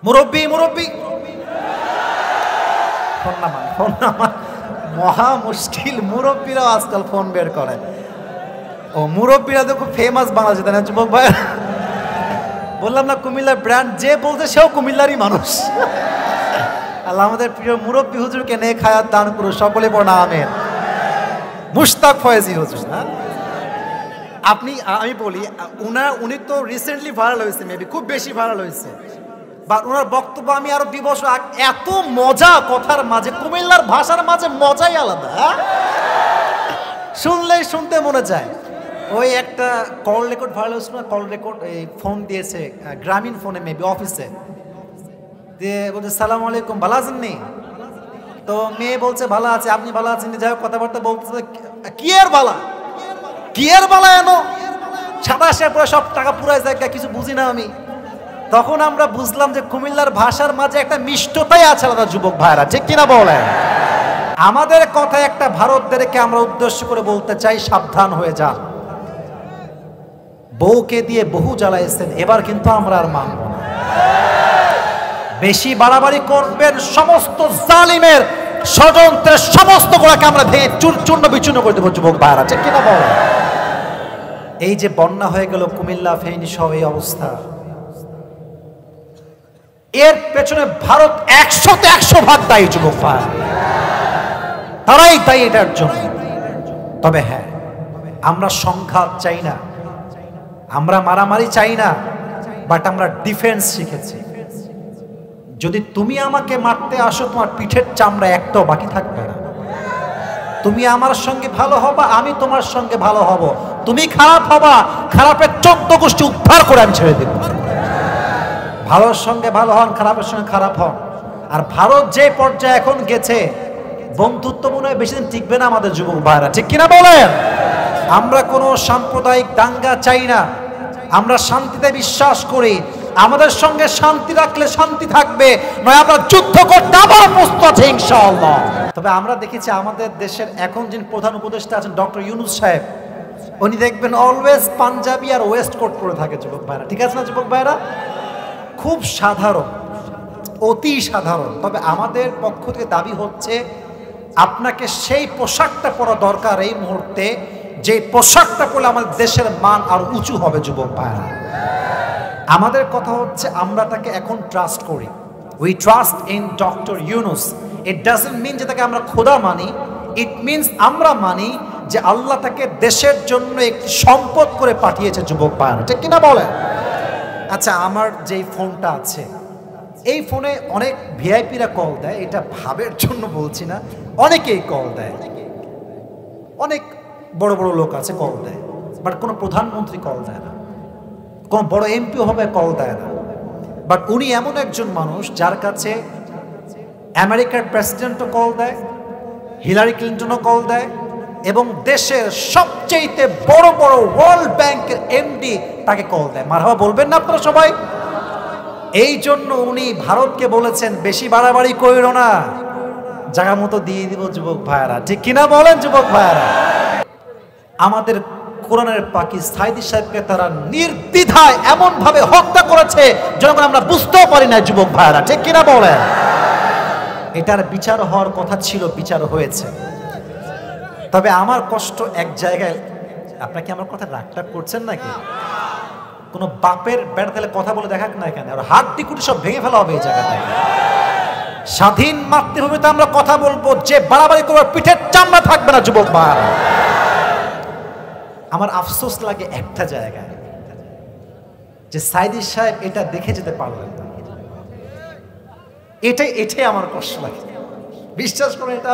মুরব্বী মুরব্বী ফোন নামান মহা মুশকিল। মুরব্বীরাও আজকাল ফোন বের করে। ও মুরব্বীরা তো খুব ফেমাস বাংলাদেশে, তাই না যুবক ভাই? বললাম না কুমিল্লার ব্র্যান্ড, যে বলতে সেও কুমিল্লারই মানুষ। আল্লাহ আমাদের প্রিয় মুরব্বী হুজুরকে নেক হায়াত দান করুন, সকলে পড়া আমিন। মুশতাক ফয়েজি হুজুর না? আমি বলি উনি তো রিসেন্টলি ভাইরাল হয়েছে, মেবি খুব বেশি ভাইরাল হয়েছে, বা ওনার বক্তব্য আমি আরো 2 বছর এত মজা কথার মাঝে, কুমিল্লার ভাষার মাঝে মজাই আলাদা, শুনলেই শুনতে মনে যায়। ওই একটা কল রেকর্ড ভাইরাল হয়েছিল না, কল রেকর্ড এই ফোন দিয়েছে গ্রামীণ ফোনে, মেবি অফিসে দিয়ে বলছে সালাম আলাইকুম, ভালো আছেন নি? তো মেয়ে বলছে ভালো আছে, আপনি ভালো আছেন? যাই হোক কথাবার্তা বলতেছে, কি এর বালা এনো সাদা আসে পরে সব টাকা পুরাই যায়, কিছু বুঝি না আমি। তখন আমরা বুঝলাম যে কুমিল্লার ভাষার মাঝে একটা মিষ্টতাই আছে আলাদা, যুবক ভাইরা, ঠিক কিনা বলেন? আমাদের কথা একটা ভারতদেরকে আমরা উদ্দেশ্য করে বলতে চাই, সাবধান হয়ে যান। বউকে দিয়ে বহু জ্বালাইছেন, এবার কিন্তু আমরা আর মানব না। বেশি বাড়াবাড়ি করবেন, সমস্ত জালিমের ষড়যন্ত্রের সমস্ত গোড়াকে আমরা ভেঙে চূর্ণ বিচূর্ণ করে দেবো, যুবক ভাইরা, ঠিক কিনা বলেন? এই যে বন্যা হয়ে গেল কুমিল্লা, ফেনী সহ এই অবস্থা, এর পেছনে ভারত 100তে 100 ভাগ দায়ী, যুবক ভাই, তারাই দায়ী এটার জন্য। তবে হ্যাঁ, আমরা সংঘাত চাই না, আমরা মারামারি চাই না, বাট আমরা ডিফেন্স শিখেছি। যদি তুমি আমাকে মারতে আসো, তোমার পিঠের চামড়া একটাও বাকি থাকবে না। তুমি আমার সঙ্গে ভালো হবা, আমি তোমার সঙ্গে ভালো হব। তুমি খারাপ হবা, খারাপের 14 গোষ্ঠী উদ্ধার করে আমি ছেড়ে দেব। ভালোর সঙ্গে ভালো হন, খারাপের সঙ্গে খারাপ হন। আর ভারত যে পর্যায়ে এখন গেছে, বন্ধুত্ব মনে হয় বেশি দিন টিকবে না আমাদের, যুবক ভাইরা, ঠিক কিনা বলেন? আমরা কোনো সাম্প্রদায়িক দাঙ্গা চাই না, আমরা শান্তিতে বিশ্বাস করি। আমাদের সঙ্গে শান্তি রাখলে শান্তি থাকবে, নয় আমরা যুদ্ধ করতে আবার প্রস্তুত আছি ইনশাআল্লাহ। তবে আমরা দেখেছি আমাদের দেশের এখন যিনি প্রধান উপদেষ্টা আছেন ডক্টর ইউনূস সাহেব, উনি দেখবেন অলওয়েজ পাঞ্জাবি আর ওয়েস্ট কোট পরে থাকে, যুবক ভাইরা, ঠিক আছে না যুবক ভাইরা? খুব সাধারণ, অতি সাধারণ। তবে আমাদের পক্ষ থেকে দাবি হচ্ছে, আপনাকে সেই পোশাকটা পরা দরকার এই মুহূর্তে, যে পোশাকটা পরলে আমাদের দেশের মান আর উঁচু হবে, যুবক ভাইরা। আমাদের কথা হচ্ছে আমরা তাকে এখন ট্রাস্ট করি, we trust in doctor Yunus. It doesn't mean যে তাকে আমরা খোদা মানি, ইট মিনস আমরা মানি যে আল্লাহ তাকে দেশের জন্য একটি সম্পদ করে পাঠিয়েছে, যুবক ভাইরা, ঠিক কিনা বলেন? আচ্ছা, আমার যেই ফোনটা আছে, এই ফোনে অনেক ভিআইপিরা কল দেয়, এটা ভাবের জন্য বলছি না, অনেকেই কল দেয়, অনেক বড় বড় লোক আছে কল দেয়, বাট কোনো প্রধানমন্ত্রী কল দেয় না, কোনো বড় এমপিও হবে কল দেয় না। বাট উনি এমন একজন মানুষ যার কাছে আমেরিকার প্রেসিডেন্টও কল দেয়, হিলারি ক্লিন্টনও কল দেয়, এবং দেশের সবচেয়ে বড় বড় ওয়ার্ল্ড ব্যাংকের এমডি তাকে কল দেয়। মারহাবা বলবেন না আপনারা সবাই? এই জন্য উনি ভারতকে বলেছেন, বেশি বাড়াবাড়ি কইরো না, জায়গা মতো দিয়ে দিব, যুবক ভাইয়ারা, ঠিক কিনা বলেন যুবক ভাইয়ারা? আমাদের কোরআনের পাখি সাইদি সাহেবকে তারা নির্দ্বিধায় এমন ভাবে হত্যা করেছে যখন আমরা বুঝতেও পারি না, যুবক ভাইয়ারা, ঠিক কিনা বলেন? এটার বিচার হওয়ার কথা ছিল, বিচার হয়েছে। তবে আমার কষ্ট এক জায়গায়, আপনাকে আমার কথা রাগটাগ করছেন নাকি? কোনো বাপের বেড়া তাহলে কথা বলে দেখাক না এখানে, আর হাড্ডি কুটি সব ভেঙে ফেলা হবে এই জায়গাটায়। স্বাধীন মাতৃভূমিতে আমরা কথা বলবো, যে বাড়াবাড়ি করবার পিঠের চামড়া থাকবে না, যুবক ভাইরা। আমার আফসোস লাগে একটা জায়গায়, যে সাইদি সাহেব এটা দেখে যেতে পারলেন না। এটাই আমার কষ্ট লাগে, বিশ্বাস করেন। এটা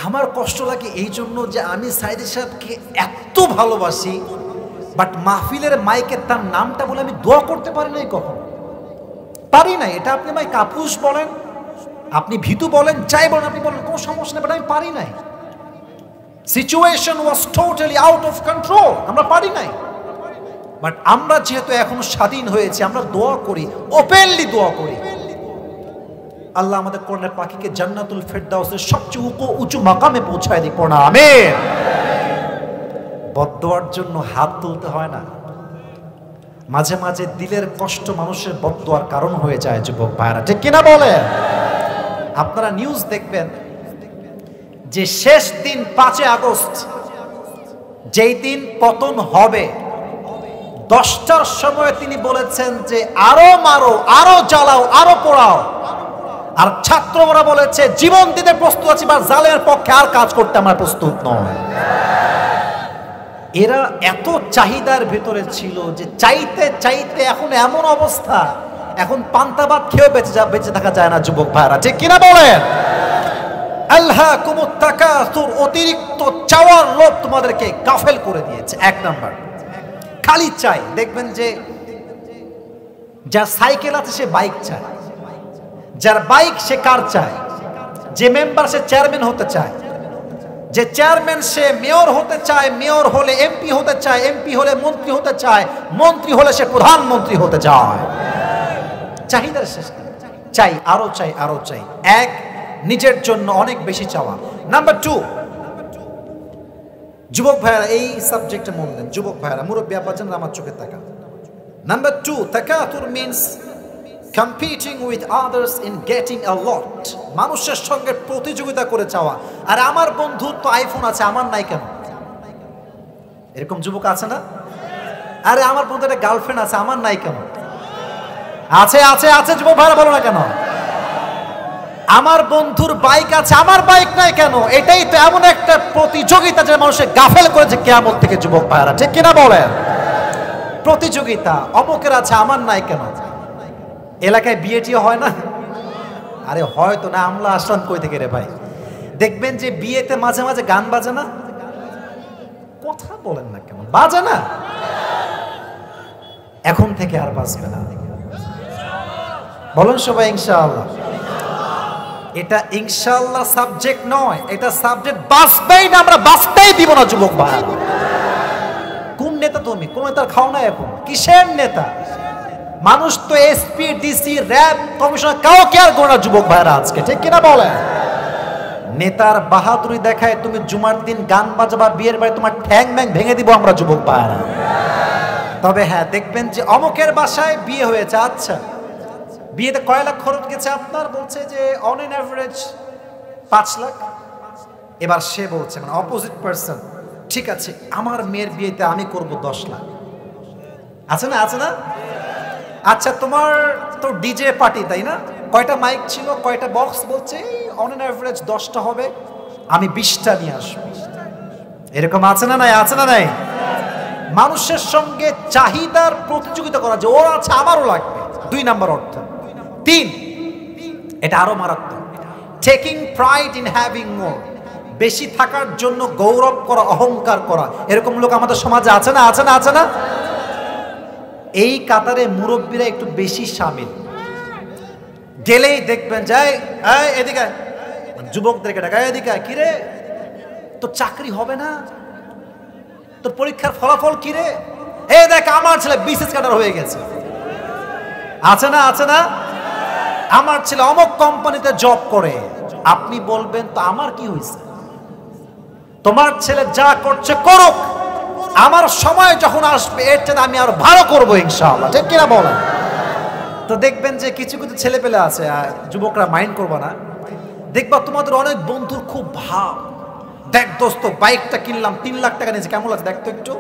আমার কষ্ট লাগে এই জন্য যে আমি সাইদি সাহেবকে এত ভালোবাসি, বাট মাহফিলের মাইকে তার নামটা বলে আমি দোয়া করতে পারি নাই, কখনো পারি নাই। এটা আপনি আমায় কাপুরুষ বলেন, আপনি ভীতু বলেন, যাই বলেন আপনি বলেন, কোনো সমস্যা নেই, বাট আমি পারি নাই। Situation was totally out of control, আমরা পারি নাই। বাট আমরা যেহেতু এখন স্বাধীন হয়েছি, আমরা দোয়া করি, ওপেনলি দোয়া করি, আল্লাহ আমাদের কোরআনের পাখিকে জান্নাতুল ফেরদাউসের সবচেয়ে উঁচু মাকামে পৌঁছায় দিক, পড়া আমিন। বদদোয়ার জন্য হাত তুলতে হয় না, মাঝে মাঝে দিলের কষ্ট মানুষের বদদোয়ার কারণ হয়ে যায় যুবক ভাইরা, ঠিক কিনা বলে? আপনারা নিউজ দেখবেন যে শেষ দিন 5 আগস্ট, যেই দিন পতন হবে, 10টার সময় তিনি বলেছেন যে আরো মারো, আরো জ্বালাও, আরো পোড়াও। আর ছাত্ররা বলেছে জীবন দিতে প্রস্তুত আছি, বা জালেমের পক্ষে আর কাজ করতে আমরা প্রস্তুত নয়। এরা এত চাহিদার ভিতরে ছিল যে চাইতে চাইতে এখন এমন অবস্থা, এখন পান্তাবাদ খেয়েও বেঁচে থাকা যায় না যুবক ভাইরা, ঠিক কিনা বলেন? আল্লাহকুমুত তাকাসুর, অতিরিক্ত চাওয়ার লোভ তোমাদেরকে গাফেল করে দিয়েছে। 1 নাম্বার, খালি চাই। দেখবেন যে যার সাইকেল আছে সে বাইক চায়, যার বাইক সে কার চায়, যে মেম্বার সে চেয়ারম্যান হতে চায়, যে চেয়ারম্যান সে মেয়র হতে চায়, মেয়র হলে এমপি হতে চায়, এমপি হলে মন্ত্রী হতে চায়, মন্ত্রী হলে সে প্রধানমন্ত্রী হতে চায়। চাহিদার শেষ নেই, চাই, আরো চাই, আরো চাই। 1, নিজের জন্য অনেক বেশি চাওয়া। নাম্বার 2, যুবক ভাইরা এই সাবজেক্টে মন দেন, যুবক ভাইরা, মুরব্বী আব্বাজান আমার চোখে তাকান। নাম্বার 2, তাকাতুর means competing with others in getting a lot, মানুষের সঙ্গে প্রতিযোগিতা করে চাওয়া। আর আমার বন্ধুর তো আইফোন আছে, আমার নাই কেন? এরকম যুবক আছে না? আরে আমার বন্ধুর একটা গার্লফ্রেন্ড আছে, আমার নাই কেন? আছে আছে আছে, যুবক ভাইরা বলো না কেন? আমার বন্ধুর বাইক আছে, আমার বাইক নাই কেন? এটাই তো এমন একটা প্রতিযোগিতা যে মানুষের গাফেল করেছে কিয়ামত থেকে, যুবক ভাইরা, ঠিক কিনা বলেন? প্রতিযোগিতা, অমুকের আছে আমার নাই কেন? এলাকায় বিয়েটিও হয় না? আরে হয়তো না, আমলা আসলাম কই থেকে রে ভাই? দেখবেন যে বিয়েতে মাঝে মাঝে গান বাজে না? কথা বলেন না কেন? বাজে না? এখন থেকে আর বাজবে না, বলেন সবাই ইনশাআল্লাহ। এটা ইনশাআল্লাহ সাবজেক্ট নয়, এটা সাবজেক্ট বাঁচবেই না, আমরা বাঁচতেই দিব না যুবক ভাই। কোন নেতা তুমি? কোন নেতার খাও না এখন? কিসের নেতা? মানুষ তো SP, DC, RAB, commissioner cow care করে না যুবক ভাইরা আজকে, ঠিক কিনা বলেন? নেতার বাহাদুরি দেখায় তুমি জুমার দিন গান বাজাবা, বিয়ের বাড়ি তোমার ঠ্যাং ব্যাং ভেঙে দিব আমরা যুবক ভাইরা। তবে হ্যাঁ, দেখবেন যে অমুকের বাসায় বিয়ে হয়েছে, আচ্ছা বিয়েতে কয় লাখ খরচ গেছে আপনার? বলছে যে অন এন অ্যাভারেজ 5 লাখ। এবার সে বলছে, মানে অপোজিট পার্সন, ঠিক আছে আমার মেয়ের বিয়েতে আমি করব 10 লাখ। আছে না? আছে না? আচ্ছা তোমার তো ডিজে পার্টি, তাই না? কয়টা মাইক ছিল, কয়টা বক্স? বলছে অন এন অ্যাভারেজ 10টা হবে, আমি 20টা নিয়ে আসবো। এরকম আছে না নাই? আছে না নাই? মানুষের সঙ্গে চাহিদার প্রতিযোগিতা করা, যে ওর আছে আমারও লাগবে। 2 নাম্বার অর্থ। 3, এটা আরো মারাত্মক, টেকিং প্রাইড ইন হ্যাভিং মোর, বেশি থাকার জন্য গৌরব করা, অহংকার করা। এরকম লোক আমাদের সমাজে আছে না? আছে না? আছে না? এই কাতারে মুরব্বীরা একটু বেশি শামিল। গেলেই দেখবেন যায় এদিকে, যুবকদেরকে ডাকা, এদিকে কি রে তোর চাকরি হবে না? তোর পরীক্ষার ফলাফল কি রে? এই দেখ আমার ছেলে বিসিএস ক্যাডার হয়ে গেছে। আছে না? আছে না? আমার ছেলে অমুক কোম্পানিতে জব করে। আপনি বলবেন তো আমার কি হয়েছে? তোমার ছেলে যা করছে করুক, আমার সময় যখন আসবে এর চেয়ে আমি আরো ভালো করবো ইনশাআল্লাহ, ঠিক কিনা বলেন? তো দেখবেন যে কিছু কিছু ছেলে পেলে আছে, যুবকরা মাইন্ড করবা না, দেখবা তোমাদের অনেক বন্ধুর খুব ভাব, দেখ দোস্ত বাইকটা কিনলাম 3 লাখ টাকা নিয়েছে, কেমন আছে দেখতো একটু।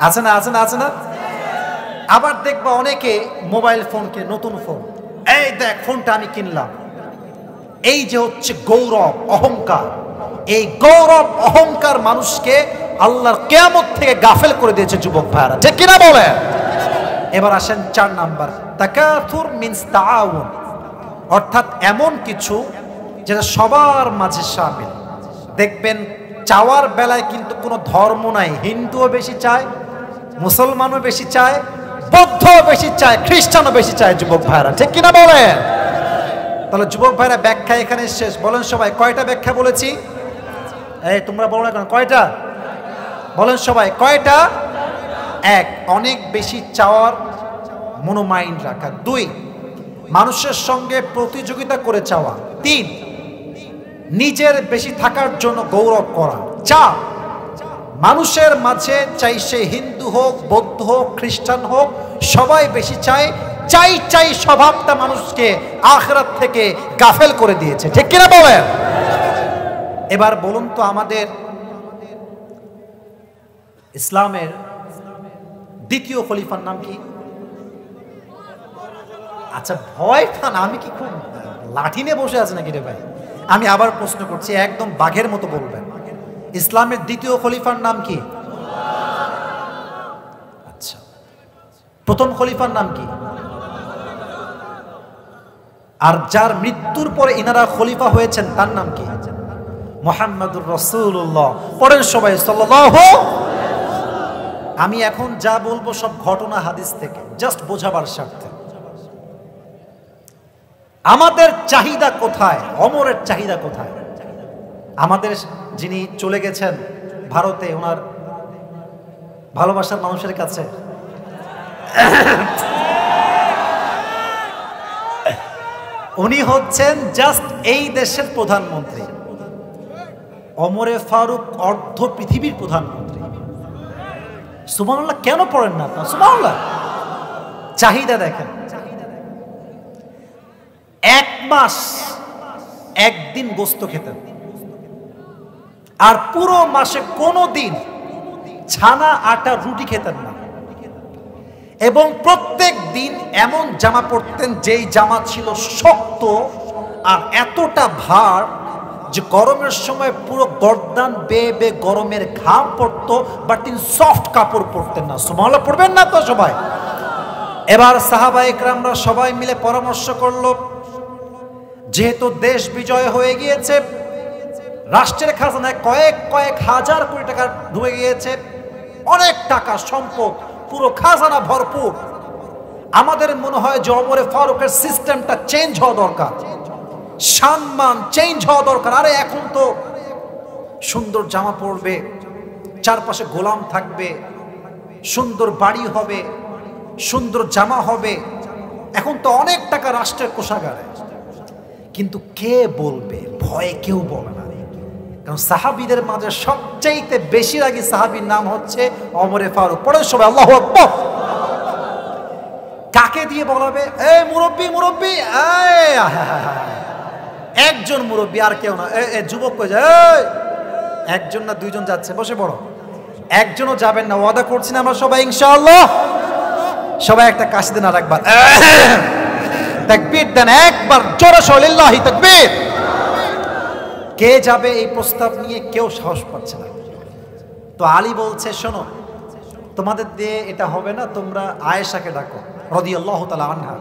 আছে না? আছে না? আছে না? আবার দেখবা অনেকে মোবাইল ফোন কে, নতুন ফোন, এই দেখ ফোনটা আমি কিনলাম। এই যে হচ্ছে গৌরব, অহংকার, এই গৌরব অহংকার মানুষকে আল্লাহর কিয়ামত থেকে গাফেল করে দিয়েছে যুবক ভাইরা, ঠিক কিনা বলে? এবার আসেন 4 নাম্বার, তাকাথুর মিনস তাআউন, অর্থাৎ এমন কিছু যেটা সবার মাঝে শামিল। দেখবেন চাওয়ার বেলায় কিন্তু কোনো ধর্ম নাই, হিন্দুও বেশি চায়, মুসলমানও বেশি চায়, বৌদ্ধও বেশি চায়, খ্রিস্টানও বেশি চায় যুবক ভাইরা, ঠিক কিনা বলেন? তাহলে যুবক ভাইরা ব্যাখ্যা এখানে শেষ। বলেন সবাই কয়টা ব্যাখ্যা বলেছি? এই তোমরা বলো না কেন, কয়টা বলেন সবাই? কয়টা? 1, অনেক বেশি চাওয়ার মনোমাইন্ড রাখা। 2, মানুষের সঙ্গে প্রতিযোগিতা করে চাওয়া। 3, নিজের বেশি থাকার জন্য গৌরব করা। 4, মানুষের মাঝে চাই সে হিন্দু হোক, বৌদ্ধ হোক, খ্রিস্টান হোক, সবাই বেশি চায় চাই চাই স্বভাবটা মানুষকে আখিরাত থেকে গাফেল করে দিয়েছে, ঠিক কিনা বলেন? এবার বলুন তো, আমাদের ইসলামের দ্বিতীয় খলিফার নাম কি? আচ্ছা ভয় খান, আমি কি খুব লাঠি নিয়ে বসে আছে নাকি রে ভাই? আমি আবার প্রশ্ন করছি, একদম বাঘের মতো বলবেন। ইসলামের দ্বিতীয় খলিফার নাম কি? আচ্ছা, প্রথম খলিফার নাম কি? আর যার মৃত্যুর পরে ইনারা খলিফা হয়েছেন তার নাম কি? মুহাম্মাদুর রাসূলুল্লাহ। পড়েন সবাই সাল্লাল্লাহু। আমি এখন যা বলবো সব ঘটনা হাদিস থেকে, জাস্ট বোঝাবার স্বার্থে। আমাদের চাহিদা কোথায়? ওমরের চাহিদা কোথায়? আমাদের যিনি চলে গেছেন ভারতে, ওনার ভালোবাসার মানুষের কাছে উনি হচ্ছেন জাস্ট এই দেশের প্রধানমন্ত্রী। ওমরে ফারুক অর্ধ পৃথিবীর প্রধানমন্ত্রী। সুবহানাল্লাহ কেন পড়েন না আপনারা? সুবহানাল্লাহ। চাহিদা দেখেন, এক মাস একদিন গোস্ত খেতেন, আর পুরো মাসে কোনো দিন ছানা আটা রুটি খেতেন না, এবং প্রত্যেক দিন এমন জামা পরতেন যেই জামা ছিল শক্ত আর এতটা ভার যে গরমের সময় পুরো গর্দান বেয়ে বেয়ে গরমের ঘাম পড়তো, বাট তিনি সফট কাপড় পরতেন না। সুবহানাল্লাহ পড়বেন না তো সবাই? এবার সাহাবা ইকরামরা সবাই মিলে পরামর্শ করলো, যেহেতু দেশ বিজয় হয়ে গিয়েছে, রাষ্ট্রের খাজানায় কয়েক কয়েক হাজার কোটি টাকা ঢুকে গিয়েছে, অনেক টাকা সম্পদ, পুরো খাজানা ভরপুর। আমাদের মনে হয় যে ওমরে ফারুকের সিস্টেমটা চেঞ্জ হওয়া দরকার, সম্মান চেঞ্জ হওয়া দরকার। আরে এখন তো সুন্দর জামা পরবে, চারপাশে গোলাম থাকবে, সুন্দর বাড়ি হবে, সুন্দর জামা হবে, এখন তো অনেক টাকা রাষ্ট্রের কোষাগারে। কিন্তু কে বলবে? ভয়ে কেউ বলে না, কারণ সাহাবীদের মাঝে সবচাইতে বেশি রাগী সাহাবীর নাম হচ্ছে ওমরে ফারুক। পড়ে সবাই আল্লাহু আকবার। কাকে দিয়ে বলাবে? এই মুরব্বি মুরব্বি, একজন মুরব্বি আর কেউ না। যুবক কই যায়? একজন না দুইজন যাচ্ছে, বসে পড়ো। একজনও যাবেন না, ওয়াদা করছি না আমরা সবাই ইনশাআল্লাহ। সবাই একটা কাশি দেন আর একবার তাকবীর দেন, একবার জোরে লিল্লাহি তাকবীর। কে যাবে এই প্রস্তাব নিয়ে? কেউ সাহস পাচ্ছে না। তো আলী বলছে, শোনো, তোমাদের দিয়ে এটা হবে না, তোমরা আয়েশাকে ডাকো রাদিয়াল্লাহু তাআলা আনহা,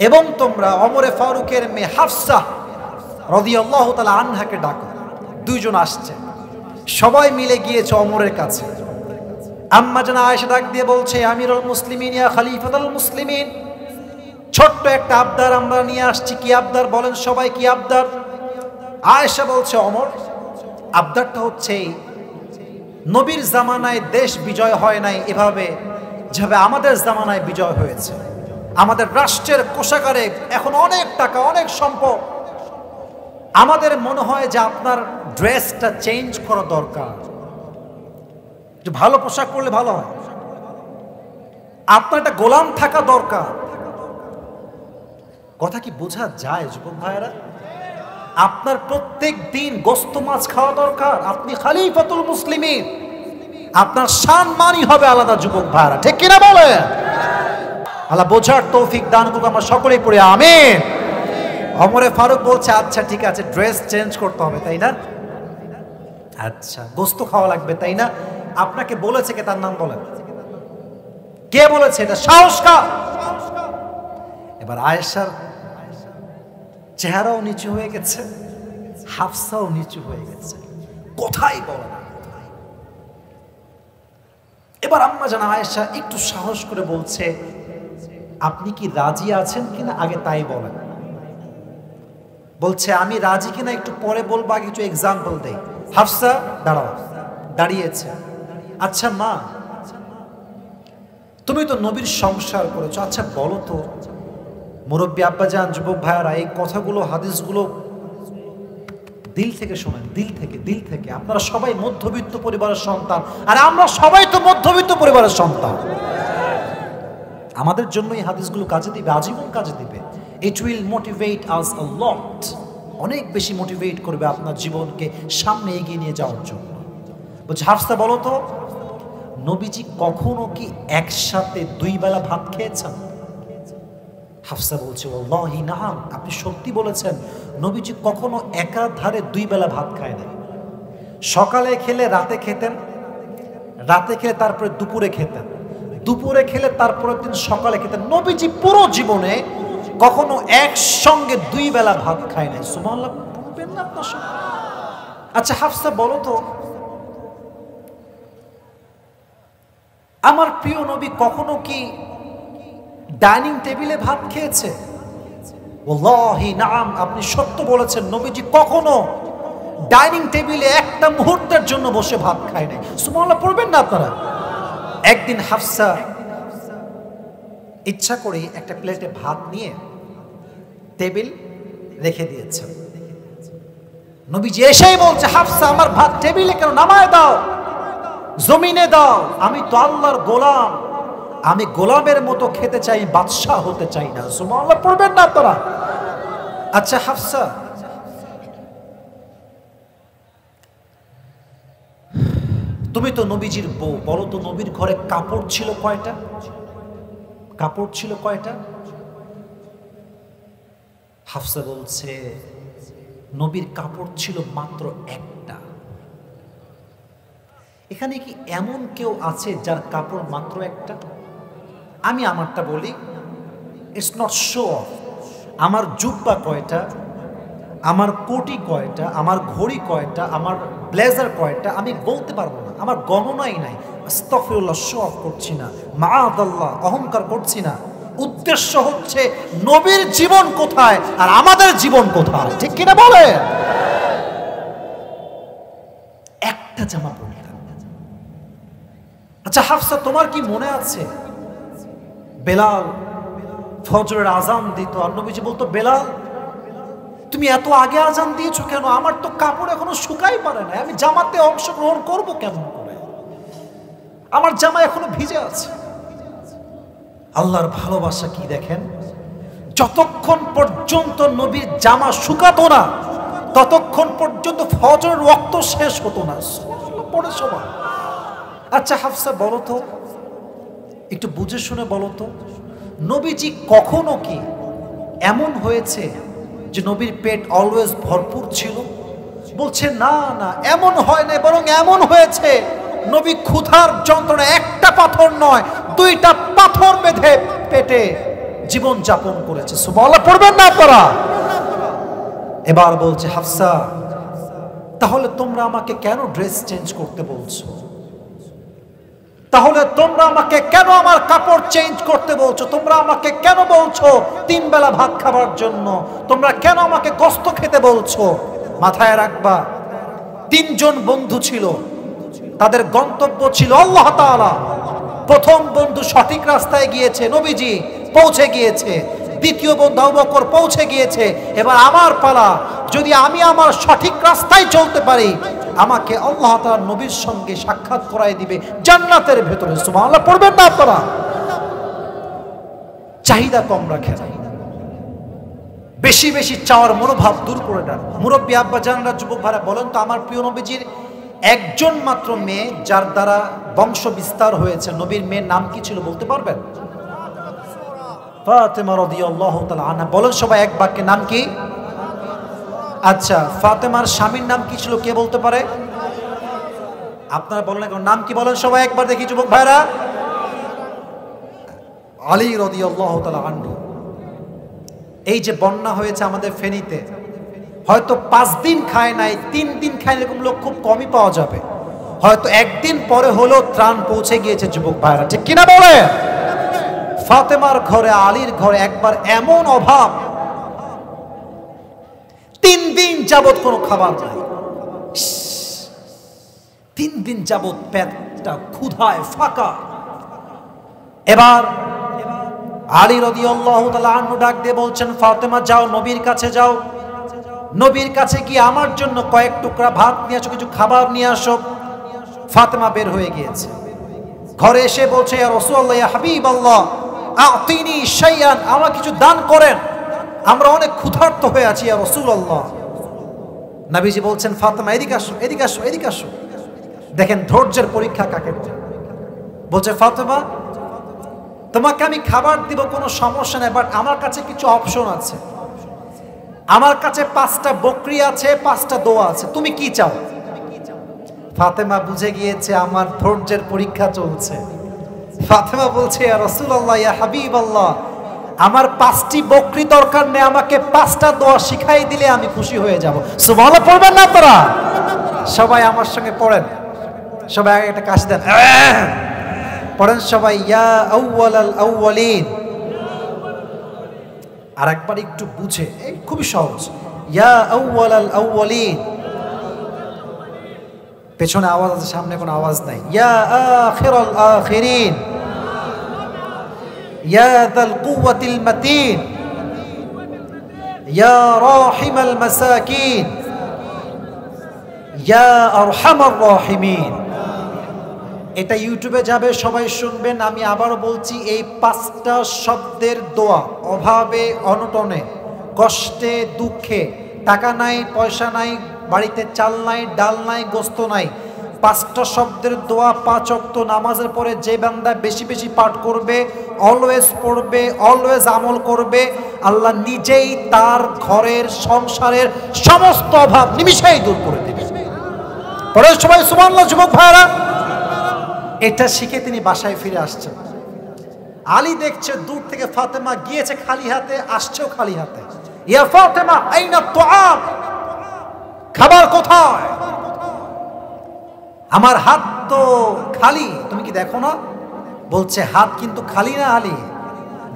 এবং তোমরা ওমরে ফারুকের মেয়ে হাফসা রাদিয়াল্লাহু তাআলা আনহাকে ডাকো। দুইজন আসছে, সবাই মিলে গিয়েছে ওমরের কাছে। আম্মা জান আয়েশা ডাক দিয়ে বলছে, আমিরুল মুসলিমিন ইয়া খলিফাতুল মুসলিমিন, ছোট্ট একটা আবদার আমরা নিয়ে আসছি। কি আবদার বলেন সবাই, কি আবদার? আয়েশা বলছে, ওমর, আবদারটা হচ্ছে নবীর জামানায় দেশ বিজয় হয় নাই এভাবে যেভাবে আমাদের জামানায় বিজয় হয়েছে। আমাদের রাষ্ট্রের কোষাগারে এখন অনেক টাকা, অনেক সম্পদ। আমাদের মনে হয় যে আপনার ড্রেসটা চেঞ্জ করা দরকার, যে ভালো পোশাক পরলে ভালো হয়, আপনার একটা গোলাম থাকা দরকার। কথা কি বোঝা যায় যুবক ভাইয়েরা? আপনার প্রত্যেক দিন গোস্ত মাছ খাওয়া দরকার। আপনি খলিফাতুল মুসলিমিন, আপনার সম্মানই হবে আলাদা যুবক ভাইয়েরা, ঠিক কিনা বলে? আল্লাহ বোঝার তৌফিক দান করুক, আমরা সকলেই পড়ি আমিন। ওমরে ফারুক বলছে, আচ্ছা ঠিক আছে, ড্রেস চেঞ্জ করতে হবে তাই না? আচ্ছা, গোস্ত খাওয়া লাগবে তাই না? আপনাকে বলেছে কে? তার নাম বলেন। কে বলেছে? এটা সাহস কার? এবার আয়েশার চেহারাও নিচু হয়ে গেছে, হাফসাও নিচু হয়ে গেছে, কোথায় বলে না। এবার আম্মা জান আয়েশা একটু সাহস করে বলছে, আপনি কি রাজি আছেন কিনা আগে তাই বলেন। বলছে, আমি রাজি কিনা একটু পরে বলবো, আগে কিছু এক্সাম্পল দেই। হাফসা দাঁড়াও, দাঁড়িয়েছে। আচ্ছা মা, তুমি তো নবীর সংসার করেছো, আচ্ছা বলো তো মুরব্বী আব্বাজান, যুবক ভাইয়ারা, এই কথাগুলো হাদিসগুলো দিল থেকে শোনেন, দিল থেকে। আপনারা সবাই মধ্যবিত্ত পরিবারের সন্তান, আর আমরা সবাই তো মধ্যবিত্ত পরিবারের সন্তান। আমাদের জন্য এই হাদিসগুলো কাজে দিবে, আজীবন কাজে দিবে। ইট উইল মোটিভেট আস আ লট, অনেক বেশি মোটিভেট করবে আপনার জীবনকে সামনে এগিয়ে নিয়ে যাওয়ার জন্য। বলছে হাফসা বলো তো, নবীজি কখনো কি একসাথে 2 বেলা ভাত খেয়েছেন? হাফসা বলছে ওয়াল্লাহি নাম, আপনি সত্যি বলেছেন, নবীজি কখনো একাধারে 2 বেলা ভাত খায় না। সকালে খেলে রাতে খেতেন, রাতে খেলে তারপরে দুপুরে খেতেন, দুপুরে খেলে তারপরের দিন সকালে খেতেন। নবীজি পুরো জীবনে কখনো একসঙ্গে 2 বেলা ভাত খায় নাই। সুবহানাল্লাহ বলবেন না আপনার সঙ্গে? আচ্ছা হাফসা বলো তো, আমার প্রিয় নবী কখনো কি ডাইনিং টেবিলে ভাত খেয়েছে? ওয়াল্লাহি নাম, আপনি সত্য বলেছেন, নবীজি কখনো ডাইনিং টেবিলে একটা মুহূর্তের জন্য বসে ভাত খায় নাই। সুবহানাল্লাহ পড়বেন না আপনারা? একদিন হাফসা ইচ্ছা করে একটা প্লেটে ভাত নিয়ে টেবিল রেখে দিয়েছেন। নবীজি এসেই বলছে, হাফসা আমার ভাত টেবিলে কেন, নামায় দাও, জমিনে দাও, আমি তো আল্লাহর গোলাম, আমি গোলামের মতো খেতে চাই, বাদশাহ হতে চাই না। সুবহানাল্লাহ পড়বেন না আপনারা? আচ্ছা হাফসা, তুমি তো নবীজির বউ, বলো তো নবীর ঘরে কাপড় ছিল কয়টা? কাপড় ছিল কয়টা? হাফসা বলছে নবীর কাপড় ছিল মাত্র একটা। এখানে কি এমন কেউ আছে যার কাপড় মাত্র একটা? আমি আমারটা বলি, ইটস নট শো অফ। আমার জুব্বা কয়টা, আমার কোটি কয়টা, আমার ঘড়ি কয়টা, আমার ব্লেজার কয়টা, আমি বলতে পারবো না, আমার গণনাই নাই। আস্তাগফিরুল্লাহ, শো অফ করছি না, মাআযাল্লাহ, অহংকার করছি না। উদ্দেশ্য হচ্ছে নবীর জীবন কোথায় আর আমাদের জীবন কোথায়, ঠিক কিনা বলে? একটা জামা পরতাম। আচ্ছা হাফসা, তোমার কি মনে আছে বেলাল ফজরের আজান দিত আর নবীজি বলতো, বেলাল তুমি এত আগে আজান দিয়েছো কেন? আমার তো কাপড় এখনো শুকাই পারে না, আমি জামাতে অংশগ্রহণ করবো কেমন করে? আমার জামা এখনো ভিজে আছে। আল্লাহর ভালোবাসা কি দেখেন, যতক্ষণ পর্যন্ত নবীর জামা শুকাতো না ততক্ষণ পর্যন্ত ফজরের ওয়াক্ত শেষ হতো না। পড়ে সময়। আচ্ছা হাফসা বলো তো, একটু বুঝে শুনে বলো তো, নবীজি কখনো কি এমন হয়েছে যে নবীর পেট অলওয়েজ ভরপুর ছিল? বলছে না না, এমন হয় না, বরং এমন হয়েছে নবী ক্ষুধার যন্ত্রণা একটা পাথর নয় 2টা পাথর বেঁধে পেটে জীবন যাপন করেছে। সুবহানাল্লাহ পড়বেন না আপনারা? এবার বলছে হাফসা, তাহলে তোমরা আমাকে কেন ড্রেস চেঞ্জ করতে বলছো? তাহলে তোমরা আমাকে কেন আমার কাপড় চেঞ্জ করতে বলছো? তোমরা আমাকে কেন বলছো 3 বেলা ভাত খাবার জন্য? তোমরা কেন আমাকে কষ্ট খেতে বলছো? মাথায় রাখবা, 3 জন বন্ধু ছিল, তাদের গন্তব্য ছিল আল্লাহ তাআলা। প্রথম বন্ধু সঠিক রাস্তায় গিয়েছে, নবীজি পৌঁছে গিয়েছে। দ্বিতীয় বন্ধু আবু বকর পৌঁছে গিয়েছে। এবার আমার পালা, যদি আমি আমার সঠিক রাস্তায় চলতে পারি, আমাকে আল্লাহ তাআলা নবীর সঙ্গে সাক্ষাৎ করায় দিবে জান্নাতের ভেতরে। সুবহানাল্লাহ পড়বেন না আপনারা? চাহিদা কম রাখেন, বেশি বেশি চাওয়ার মনোভাব দূর করে দেন। মুরব্বী আব্বা জানরা, যুবক ভাইরা, বলেন তো আমার প্রিয় নবীজির একজন মাত্র মেয়ে যার দ্বারা বংশ বিস্তার হয়েছে, নবীর মেয়ের নাম কি ছিল বলতে পারবেন? ফাতেমা রাদিয়াল্লাহু তাআলা আনহা। বলেন সবাই এক বাক্যে, নাম কি? আচ্ছা, ফাতেমার স্বামীর নাম কি ছিল, কে বলতে পারে? আপনারা বলেন এখন, নাম কি বলেন সবাই একবার দেখি যুবক ভাইরা? আলী রাদিয়াল্লাহু তাআলা আনহু। এই যে বন্যা হয়েছে আমাদের ফেনীতে, হয়তো 5 দিন খায় নাই, 3 দিন খায়, এরকম লোক খুব কমই পাওয়া যাবে। হয়তো একদিন পরে হলেও ত্রাণ পৌঁছে গিয়েছে যুবক ভাইরা, ঠিক কিনা বলে? ফাতেমার ঘরে, আলীর ঘরে একবার এমন অভাব, 3 দিন যাবত কোনো খাবার নাই। 3 দিন যাবত পেটটা ক্ষুধায় ফাঁকা। এবার আলী রাদিয়াল্লাহু তাআলা আনহু ডাক দিয়ে বলছেন, ফাতেমা যাও, নবীর কাছে যাও, নবীর কাছে গিয়ে আমার জন্য কয়েক টুকরা ভাত নিয়ে আসো, কিছু খাবার নিয়ে আসো। ফাতেমা বের হয়ে গিয়েছে, ঘরে এসে বলছে, ইয়া রাসূলুল্লাহ, ইয়া হাবিবাল্লাহ, আতিনি শাইয়ান, আমাকে কিছু দান করেন, আমরা অনেক ক্ষুধার্ত হয়ে আছি ইয়া রাসূলুল্লাহ। নবীজি বলছেন, ফাতেমা এদিকে আসো, এদিকে আসো, এদিকে আসো। দেখেন ধৈর্যের পরীক্ষা কাকে বলে। বলছে, ফাতেমা তোমাকে আমি খাবার দিব, কোনো সমস্যা নেই, বাট আমার কাছে কিছু অপশন আছে। আমার কাছে 5টা বকরি আছে, 5টা দোয়া আছে, তুমি কি চাও? ফাতেমা বুঝে গিয়েছে আমার ধৈর্যের পরীক্ষা চলছে। ফাতেমা বলছে, ইয়া রাসূলুল্লাহ, ইয়া হাবিবাল্লাহ, আমার 5টি বকরি দরকার নেই, আমাকে 5টা দোয়া শিখাই দিলে আমি খুশি হয়ে যাব। সুবহানাল্লাহ পড়বেন না আপনারা? সবাই আমার সঙ্গে পড়েন, সবাই আগে একটা কাশি দেন, পড়েন সবাই, ইয়া আউয়ালাল আউয়ালিন। আর একবার একটু বুঝে, এই খুবই সহজ, ইয়া আউয়ালাল আউয়ালিন। পেছনে আওয়াজ আছে, সামনে কোনো আওয়াজ নাই। ইয়া আখিরাল আখিরিন, ইয়া যাল কুওয়াতিল মাতিন, ইয়া রাহিমাল মাসাকিন, ইয়া আরহামার রাহিমিন। এটা ইউটিউবে যাবে, সবাই শুনবেন। আমি আবারও বলছি, এই 5টা শব্দের দোয়া অভাবে অনটনে, কষ্টে দুঃখে, টাকা নাই পয়সা নাই, বাড়িতে চাল নাই ডাল নাই গোস্ত নাই, 5টা শব্দের দোয়া 5 ওয়াক্ত নামাজের পরে যে বান্দা বেশি বেশি পাঠ করবে, অলওয়েজ পড়বে, অলওয়েজ আমল করবে, আল্লাহ নিজেই তার ঘরের সংসারের সমস্ত অভাব নিমিষেই দূর করে দেবে। পরে সবাই সুবহানাল্লাহ যুবক ভাইরা। এটা শিখে তিনি বাসায় ফিরে আসছেন। আলী দেখছে দূর থেকে ফাতেমা গিয়েছে খালি হাতে, আসছেও খালি হাতে। ইয়া ফাতেমা আইনা তুআম, খাবার কোথায়? আমার হাত তো খালি, তুমি কি দেখো না? বলছে, হাত কিন্তু খালি না আলী,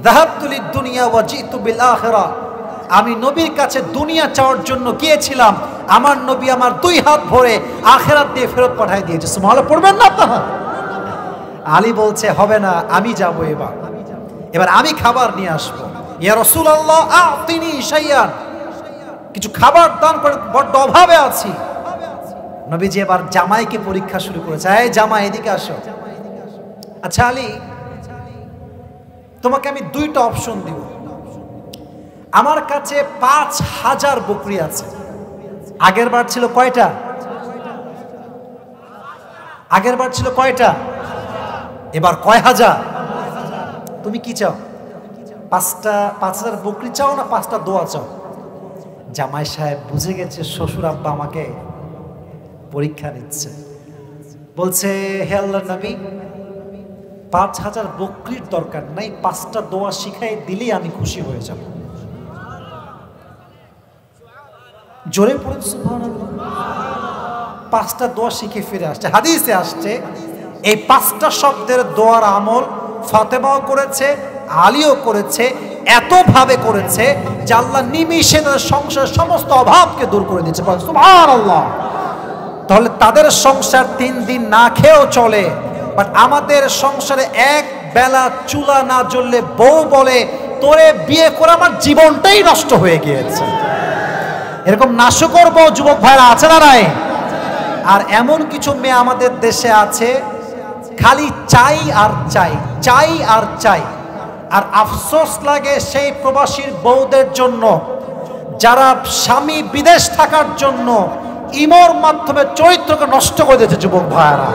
যাহাবতু লিদ দুনিয়া ওয়া জিতু বিল আখিরা, আমি নবীর কাছে দুনিয়া চাওয়ার জন্য গিয়েছিলাম, আমার নবী আমার 2 হাত ভরে আখিরাত দিয়ে ফেরত পাঠিয়ে দিয়েছে। সুবহানাল্লাহ পড়বেন না আপনারা? আলী বলছে, হবে না, আমি যাব, এবার আমি খাবার নিয়ে আসবো। ইয়া রাসূলুল্লাহ, আতিনি শাইয়ান, কিছু খাবার দান করে, বড্ড অভাবে আছি। নবীজি এবার জামাইকে পরীক্ষা শুরু করেছে, এই জামাই এদিকে আসো। আচ্ছা আলী, তোমাকে আমি 2টা অপশন দিব। আমার কাছে 5000 বকরি আছে। আগের বার ছিল কয়টা? আগের বার ছিল কয়টা? এবার কয় হাজার? তুমি কি চাও? 5000 বকরি চাও না 5টা দোয়া চাও? জামাই সাহেব বুঝে গেছে শ্বশুর আব্বা আমাকে পরীক্ষা নিচ্ছে। বলছে, হে আল্লাহর নবী, 5000 বকরির দরকার নাই, 5টা দোয়া শিখাই দিলেই আমি খুশি হয়ে যাব। জোরে পড়েন সুবহানাল্লাহ। 5টা দোয়া শিখে ফিরে আসছে। হাদিসে আসছে, এই 5টা শব্দের দোয়ার আমল ফাতেমাও করেছে, আলীও করেছে, এতভাবে করেছে যে আল্লাহ নিমিষে তাদের সংসারের সমস্ত অভাবকে দূর করে দিয়েছে। সুবহানাল্লাহ। তাহলে তাদের সংসার 3 দিন না খেয়েও চলে, বাট আমাদের সংসারে এক বেলা চুলা না জ্বললে বউ বলে, তোরে বিয়ে করে আমার জীবনটাই নষ্ট হয়ে গিয়েছে। এরকম নাশকর বউ যুবক ভাইরা আছে না নাই? আর এমন কিছু মেয়ে আমাদের দেশে আছে, খালি চাই আর চাই, চাই আর চাই। আর আফসোস লাগে সেই প্রবাসীর বউদের জন্য যারা স্বামী বিদেশ থাকার জন্য ইমোর মাধ্যমে চরিত্রকে নষ্ট করে দিয়েছে। যুবক ভাইরা,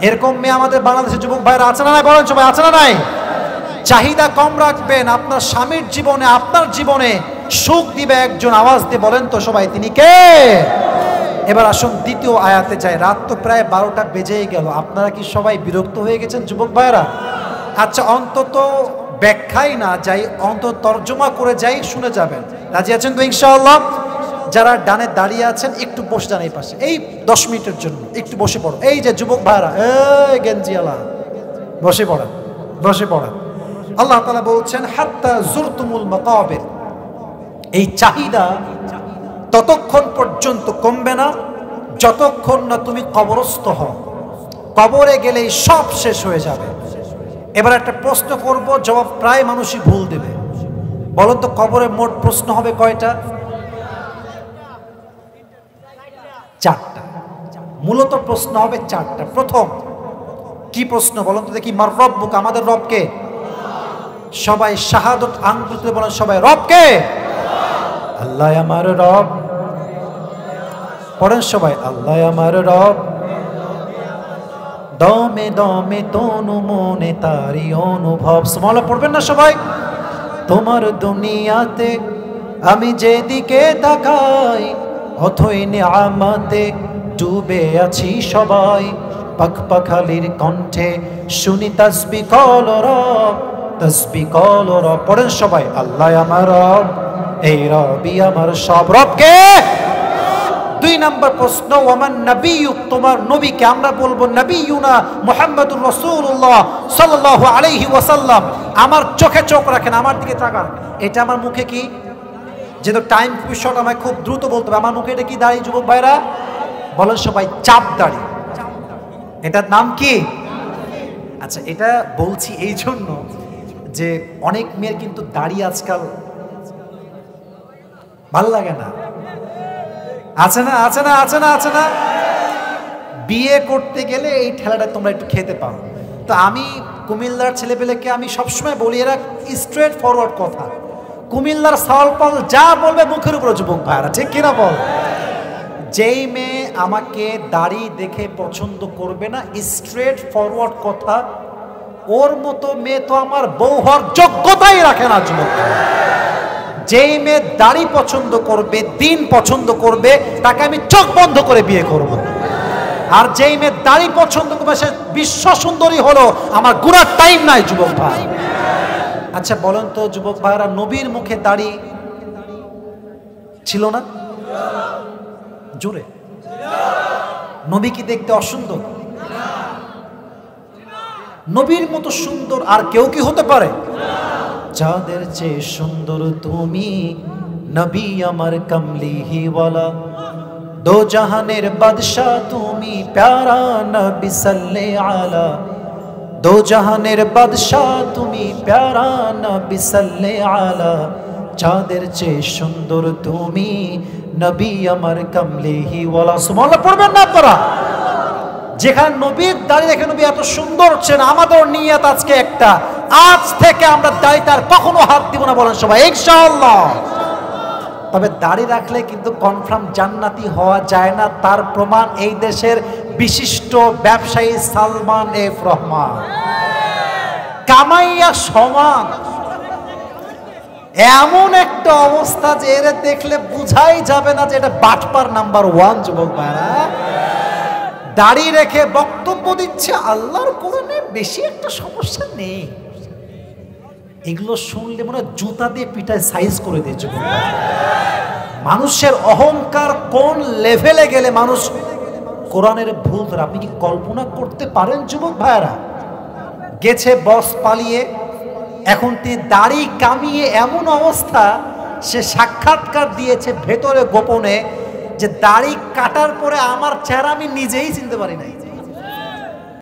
এরকম মেয়ে আমাদের বাংলাদেশের যুবক ভাইরা আছে না নাই? বলেন সবাই, আছে না নাই? চাহিদা কম রাখবেন, আপনার স্বামীর জীবনে, আপনার জীবনে সুখ দিবে একজন। আওয়াজ দিয়ে বলেন তো সবাই, তিনি কে? এবার আসুন দ্বিতীয় আয়াতে যাই। রাত তো প্রায় 12টা বেজেই গেল। আপনারা কি সবাই বিরক্ত হয়ে গেছেন যুবক ভাইরা? আচ্ছা, অন্তত ব্যাখ্যাই না যাই, অন্তত তর্জমা করে যাই, শুনে যাবেন। রাজি আছেন তো ইনশাআল্লাহ? যারা ডানে দাঁড়িয়ে আছেন একটু বসে যান এই পাশে, এই 10 মিনিটের জন্য একটু বসে পড়ো। এই যে যুবক ভাইরা, এই গেঞ্জিওয়ালা, বসে পড়েন, বসে পড়েন। আল্লাহ তাআলা বলছেন, হাত্তা জুরতুমুল মাকাবির, এই চাহিদা ততক্ষণ পর্যন্ত কমবে না যতক্ষণ না তুমি কবরস্থ হও। কবরে গেলেই সব শেষ হয়ে যাবে। এবার একটা প্রশ্ন করব, জবাব প্রায় মানুষই ভুল দেবে। বলুন তো, কবরে মোট প্রশ্ন হবে কয়টা? চারটা। মূলত প্রশ্ন হবে চারটা। প্রথম কি প্রশ্ন বলুন তো দেখি? মার রব্বুক, আমাদের রবকে? সবাই শাহাদত আঙ্গুল বলেন, সবাই রবকে? আল্লাহ আমার রব। পড়েন সবাই, আল্লাহ আমার রব। দমে দমে তনু মনে তারি অনুভব। সুবহানাল্লাহ পড়বেন না সবাই? তোমার দুনিয়াতে আমি যেদিকে তাকাই, অথই নিয়ামতে ডুবে আছি সবাই। পাখ পাখালির কণ্ঠে শুনি তাসবিহ কল রব, তাসবিহ কল রব। পড়েন সবাই, আল্লাহ আমার রব, এই রবই আমার সব। রবকে? দুই নম্বর প্রশ্ন, ওমান নবিয়ুক, তোমার নবীকে? আমরা বলবো নবিয়ুনা মুহাম্মাদুর রাসূলুল্লাহ সাল্লাল্লাহু আলাইহি ওয়াসাল্লাম। আমার চোখে চোখ রাখেন, আমার দিকে তাকান। এটা আমার মুখে কি? যেহেতু টাইম খুব শর্ট, আমায় খুব দ্রুত বলতে হবে। আমার মুখে এটা কি দাড়ি যুবক ভাইরা? বলেন সবাই, চাপ দাড়ি। এটার নাম কি? আচ্ছা, এটা বলছি এই জন্য যে অনেক মেয়ের কিন্তু দাড়ি আজকাল ভাল লাগে না। আছে না, আছে না, আছে না, আছে না? বিয়ে করতে গেলে এই ঠেলাটা তোমরা একটু খেতে পারো। তো আমি কুমিল্লার ছেলেপেলেকে আমি সবসময় বলি, এরা স্ট্রেট ফরওয়ার্ড কথা। কুমিল্লার সাওয়ালপাল যা বলবে মুখের উপর যুবক ভাইরা, ঠিক কিনা বল? যেই মেয়ে আমাকে দাড়ি দেখে পছন্দ করবে না, স্ট্রেট ফরওয়ার্ড কথা, ওর মতো মেয়ে তো আমার বউ হওয়ার যোগ্যতাই রাখে না যুবক। যেই মেয়ে দাড়ি পছন্দ করবে, দিন পছন্দ করবে, তাকে আমি চোখ বন্ধ করে বিয়ে করব। আর যেই মেয়ে দাড়ি পছন্দ করবে সে বিশ্ব সুন্দরী হলো, আমার গুনার টাইম নাই যুবক ভাই। আচ্ছা বলেন তো যুবক ভাইরা, নবীর মুখে দাড়ি ছিল না? জোরে। নবী কি দেখতে অসুন্দর? নবীর মতো সুন্দর আর কেউ কি হতে পারে? যাদের চেয়ে সুন্দর তুমি, নবী আমার কমলিহিওয়ালা। দো জাহানের বাদশাহ তুমি, প্যারা নবী সাল্লে আলা। দো জাহানের বাদশাহ তুমি, প্যারা নবী সাল্লে আলা। যাদের চেয়ে সুন্দর তুমি, নবী আমার কমলিহিওয়ালা। সুবহানাল্লাহ পড়বেন না আপনারা? যেখানে নবীর দাড়ি দেখে নবী এত সুন্দর হচ্ছেন, আমাদের নিয়ত আজকে একটা, আজ থেকে আমরা দাড়িতে আর কখনো হাত দিব না। বলেন সবাই ইনশাআল্লাহ। তবে দাড়ি রাখলে কিন্তু কনফার্ম জান্নাতি হওয়া যায় না। তার প্রমাণ এই দেশের বিশিষ্ট ব্যবসায়ী সালমান এফ রহমান। কামাইয়া সমান, এমন একটা অবস্থা যে এর দেখলে বুঝাই যাবে না যে এটা বাটপার নাম্বার 1 যুবক ভাইরা। দাড়ি রেখে বক্তব্য দিচ্ছে, আল্লাহর কোরআনে বেশি একটা সমস্যা নেই। এগুলো শুনলে মনে হয় জুতা দিয়ে পিঠায় সাইজ করে দিয়ে যুবক ভাইরা। মানুষের অহংকার কোন লেভেলে গেলে মানুষ কোরআনের ভুল ধরে, আপনি কি কল্পনা করতে পারেন যুবক ভাইরা? গেছে বস পালিয়ে, এখন তিনি দাড়ি কামিয়ে এমন অবস্থা, সে সাক্ষাৎকার দিয়েছে ভেতরে গোপনে যে দাড়ি কাটার পরে আমার চেহারা আমি নিজেই চিনতে পারি নাই।